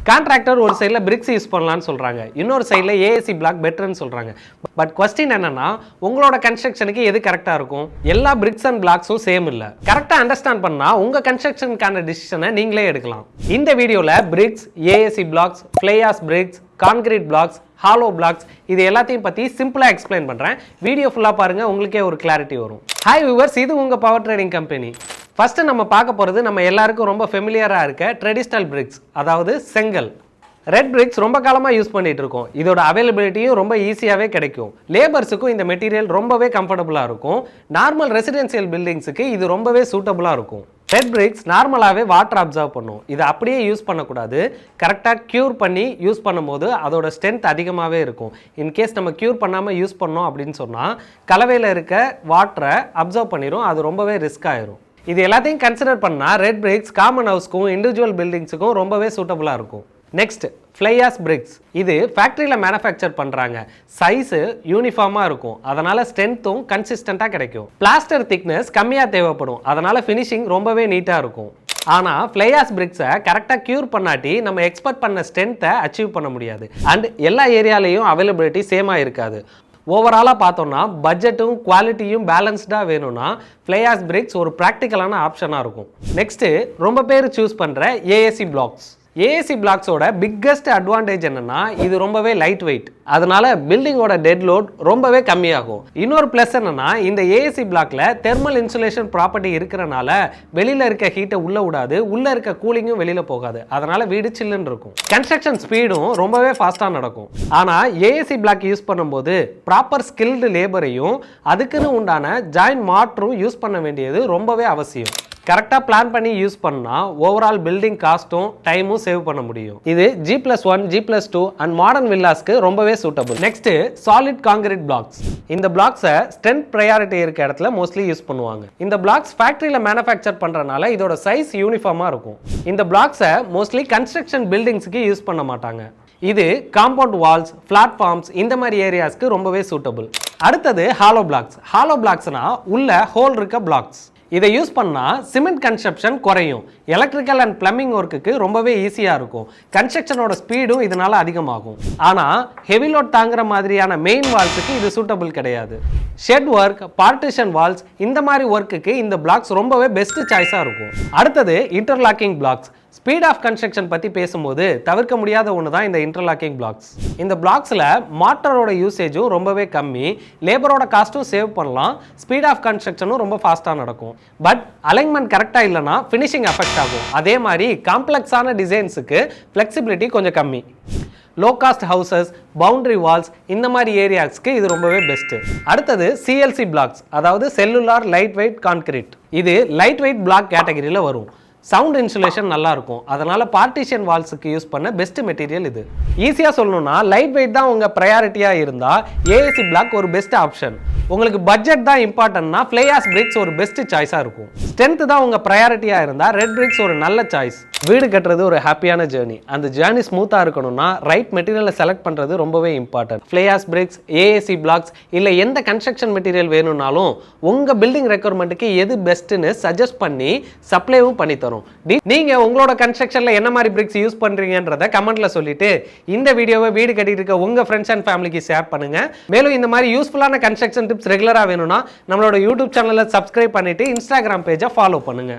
Contractor ஒரு சைடில் BRICS use பண்ணலான்னு சொல்கிறாங்க, இன்னொரு சைடில் ஏஎஸ்சி பிளாக் பெட்டர்னு சொல்கிறாங்க. பட் கொஸ்டின் என்னன்னா, உங்களோட கன்ஸ்ட்ரக்ஷனுக்கு எது கரெக்டாக இருக்கும்? எல்லா பிரிக்ஸ் அண்ட் பிளாக்ஸும் சேம் இல்லை. கரெக்டாக அண்டர்ஸ்டாண்ட் பண்ணால் உங்கள் கன்ஸ்ட்ரக்ஷனுக்கான டிசிஷனை நீங்களே எடுக்கலாம். இந்த வீடியோவில் bricks, ASC blocks, fly ash bricks, concrete blocks, hollow blocks இது எல்லாத்தையும் பற்றி சிம்பிளாக எக்ஸ்பிளைன் பண்ணுறேன். வீடியோ ஃபுல்லாக பாருங்கள், உங்களுக்கே ஒரு கிளாரிட்டி வரும். ஹாய் வியூவர்ஸ், இது உங்கள் பவர் ட்ரேடிங் கம்பெனி. ஃபஸ்ட்டு நம்ம பார்க்க போகிறது நம்ம எல்லாருக்கும் ரொம்ப ஃபெமிலியராக இருக்க ட்ரெடிஷ்னல் பிரிக்ஸ், அதாவது செங்கல். ரெட் பிரிக்ஸ் ரொம்ப காலமாக யூஸ் பண்ணிகிட்டு இருக்கோம். இதோட அவைலபிலிட்டியும் ரொம்ப ஈஸியாகவே கிடைக்கும். லேபர்ஸுக்கும் இந்த மெட்டீரியல் ரொம்பவே கம்ஃபர்டபுளாக இருக்கும். நார்மல் ரெசிடென்சியல் பில்டிங்ஸுக்கு இது ரொம்பவே சூட்டபுளாக இருக்கும். ரெட் பிரிக்ஸ் நார்மலாகவே வாட்டர் அப்சர்வ் பண்ணும். இதை அப்படியே யூஸ் பண்ணக்கூடாது. கரெக்டாக க்யூர் பண்ணி யூஸ் பண்ணும்போது அதோட ஸ்ட்ரென்த் அதிகமாகவே இருக்கும். இன்கேஸ் நம்ம க்யூர் பண்ணாமல் யூஸ் பண்ணோம் அப்படின்னு சொன்னால் கலவையில் இருக்க வாட்டரை அப்சர்வ் பண்ணிடும். அது ரொம்பவே ரிஸ்க் ஆயிரும். இது எல்லாத்தையும் கன்சிடர் பண்ணால் ரெட் பிரிக்ஸ் காமன் ஹவுஸ்க்கும் இண்டிவிஜுவல் பில்டிங்ஸுக்கும் ரொம்பவே சூட்டபுளாக இருக்கும். Next fly ash BRICS. இது ஃபேக்ட்ரியில் மேனுஃபேக்சர் பண்ணுறாங்க. சைஸு யூனிஃபார்மாக இருக்கும், அதனால் ஸ்ட்ரென்த்தும் கன்சிஸ்டண்ட்டாக கிடைக்கும். பிளாஸ்டர் திக்னஸ் கம்மியாக தேவைப்படும், அதனால் ஃபினிஷிங் ரொம்பவே நீட்டாக இருக்கும். ஆனால் ஃப்ளையாஸ் பிரிக்ஸை கரெக்டாக க்யூர் பண்ணாட்டி நம்ம எக்ஸ்பெக்ட் பண்ண ஸ்ட்ரென்த்தை அச்சீவ் பண்ண முடியாது. அண்ட் எல்லா ஏரியாலையும் அவைலபிலிட்டி சேமாக இருக்காது. ஓவராலாக பார்த்தோம்னா பட்ஜெட்டும் குவாலிட்டியும் பேலன்ஸ்டாக வேணும்னா ஃப்ளையாஸ் பிரிக்ஸ் ஒரு ப்ராக்டிக்கலான ஆப்ஷனாக இருக்கும். நெக்ஸ்ட்டு ரொம்ப பேர் சூஸ் பண்ணுற ஏஎஸ்சி பிளாக்ஸ். ஏஎஸ்சி பிளாக்ஸோட பிக்கஸ்ட் அட்வான்டேஜ் என்னன்னா இது ரொம்பவே லைட் வெயிட், அதனால பில்டிங்கோட டெட் லோட் ரொம்பவே கம்மியாகும். இன்னொரு பிளஸ் என்னன்னா இந்த ஏஎஸ்சி பிளாக்ல தெர்மல் இன்சுலேஷன் ப்ராப்பர்ட்டி இருக்கிறனால வெளியில இருக்க ஹீட்டை உள்ள விடாது, உள்ள இருக்க கூலிங்கும் வெளியில போகாது, அதனால வீடு சில்லுன்னு இருக்கும். கன்ஸ்ட்ரக்ஷன் ஸ்பீடும் ரொம்பவே ஃபாஸ்டா நடக்கும். ஆனா ஏஎஸ்சி பிளாக் யூஸ் பண்ணும்போது ப்ராப்பர் ஸ்கில்டு லேபரையும் அதுக்குன்னு உண்டான ஜாயின் மாற்றும் யூஸ் பண்ண வேண்டியது ரொம்பவே அவசியம். கரெக்டாக பிளான் பண்ணி யூஸ் பண்ணால் ஓவரால் பில்டிங் காஸ்ட்டும் டைமும் சேவ் பண்ண முடியும். இது G+1, G+2 அண்ட் மாடர்ன் வில்லாஸ்க்கு ரொம்பவே suitable. Next solid concrete blocks. இந்த பிளாக்ஸை ஸ்ட்ரென்த் ப்ரையாரிட்டி இருக்க இடத்துல மோஸ்ட்லி யூஸ் பண்ணுவாங்க. இந்த பிளாக்ஸ் ஃபேக்ட்ரியில் மேனுஃபேக்சர் பண்ணுறதுனால இதோட சைஸ் யூனிஃபார்மாக இருக்கும். இந்த பிளாக்ஸை மோஸ்ட்லி கன்ஸ்ட்ரக்ஷன் பில்டிங்ஸுக்கு யூஸ் பண்ண மாட்டாங்க. இது காம்பவுண்ட் வால்ஸ், பிளாட்ஃபார்ம்ஸ் இந்த மாதிரி ஏரியாஸ்க்கு ரொம்பவே சூட்டபிள். அடுத்தது ஹாலோ பிளாக்ஸ். ஹாலோ பிளாக்ஸ்னா உள்ள ஹோல் இருக்க பிளாக்ஸ். இதை யூஸ் பண்ணால் சிமெண்ட் கன்ஸ்ட்ரக்ஷன் குறையும். எலக்ட்ரிக்கல் அண்ட் பிளம்பிங் ஒர்க்குக்கு ரொம்பவே ஈஸியாக இருக்கும். கன்ஸ்ட்ரக்ஷனோட ஸ்பீடும் இதனால் அதிகமாகும். ஆனால் ஹெவி லோட் தாங்குற மாதிரியான மெயின் வால்ஸுக்கு இது சூட்டபிள் கிடையாது. ஷெட் ஒர்க், பார்ட்டிஷன் வால்ஸ் இந்த மாதிரி ஒர்க்குக்கு இந்த பிளாக்ஸ் ரொம்பவே பெஸ்ட் சாய்ஸாக இருக்கும். அடுத்தது interlocking blocks. Speed of construction பற்றி பேசும்போது தவிர்க்க முடியாத ஒன்று தான் இந்த இன்டர்லாக்கிங் பிளாக்ஸ். இந்த பிளாக்ஸில் மாட்டரோட யூசேஜும் ரொம்பவே கம்மி, லேபரோட காஸ்ட்டும் சேவ் பண்ணலாம், ஸ்பீட் ஆஃப் கன்ஸ்ட்ரக்ஷனும் ரொம்ப ஃபாஸ்ட்டாக நடக்கும். பட் அலைன்மெண்ட் கரெக்டாக இல்லைனா ஃபினிஷிங் அஃபெக்ட் ஆகும். அதே மாதிரி காம்ப்ளெக்ஸான டிசைன்ஸுக்கு ஃப்ளெக்சிபிலிட்டி கொஞ்சம் கம்மி. Low cost houses, boundary walls இந்த மாதிரி ஏரியாஸ்க்கு இது ரொம்பவே பெஸ்ட்டு. அடுத்தது சிஎல்சி பிளாக்ஸ், அதாவது செல்லுலார் லைட் வெயிட் கான்கிரீட். இது லைட் வெயிட் பிளாக் கேட்டகரியில் வரும். சவுண்ட் இன்சுலேஷன் நல்லா இருக்கும், அதனால பார்ட்டிஷன் வால்ஸுக்கு யூஸ் பண்ண பெஸ்ட் மெட்டீரியல் இது. ஈஸியாக சொல்லணும்னா லைட் வெயிட் தான் உங்கள் ப்ரையாரிட்டியாக இருந்தால் ஏஎஸ்சி பிளாக் ஒரு பெஸ்ட் ஆப்ஷன். உங்களுக்கு பட்ஜெட் தான் இம்பார்ட்டன்ட்னா ஃப்ளையாஸ் பிரிக்ஸ் ஒரு பெஸ்ட் சாய்ஸாக இருக்கும். ஸ்ட்ரென்த் தான் உங்கள் ப்ரையாரிட்டியாக இருந்தால் ரெட் பிரிக்ஸ் ஒரு நல்ல சாய்ஸ். வீடு கட்டுறது ஒரு ஹாப்பியான ஜேர்னி. அந்த ஜேர்னி ஸ்மூத்தாக இருக்கணும்னா ரைட் மெட்டீரியலை செலக்ட் பண்ணுறது ரொம்பவே important. Fly ash bricks, ASC blocks இல்லை எந்த கன்ஸ்ட்ரக்ஷன் மெட்டீரியல் வேணும்னாலும் உங்கள் பில்டிங் ரெக்குயர்மெண்ட்டுக்கு எது பெஸ்ட்டுன்னு சஜஸ்ட் பண்ணி சப்ளைவும் பண்ணி தரும். நீங்க உங்களோட கன்ஸ்ட்ரக்ஷன்ல என்ன மாதிரி பிரிக்ஸ் யூஸ் பண்றீங்கன்றத கமெண்ட்ல சொல்லிட்டு இந்த வீடியோவை வீடு கட்டிட்டு இருக்க உங்க ஃப்ரெண்ட்ஸ் அண்ட் ஃபேமிலிக்கு ஷேர் பண்ணுங்க. மேலும் இந்த மாதிரி யூஸ்ஃபுல்லான கன்ஸ்ட்ரக்ஷன் டிப்ஸ் ரெகுலரா வேணும்னா நம்மளோட யூடியூப் சேனலை சப்ஸ்கிரைப் பண்ணிட்டு இன்ஸ்டாகிராம் பேஜை ஃபாலோ பண்ணுங்க.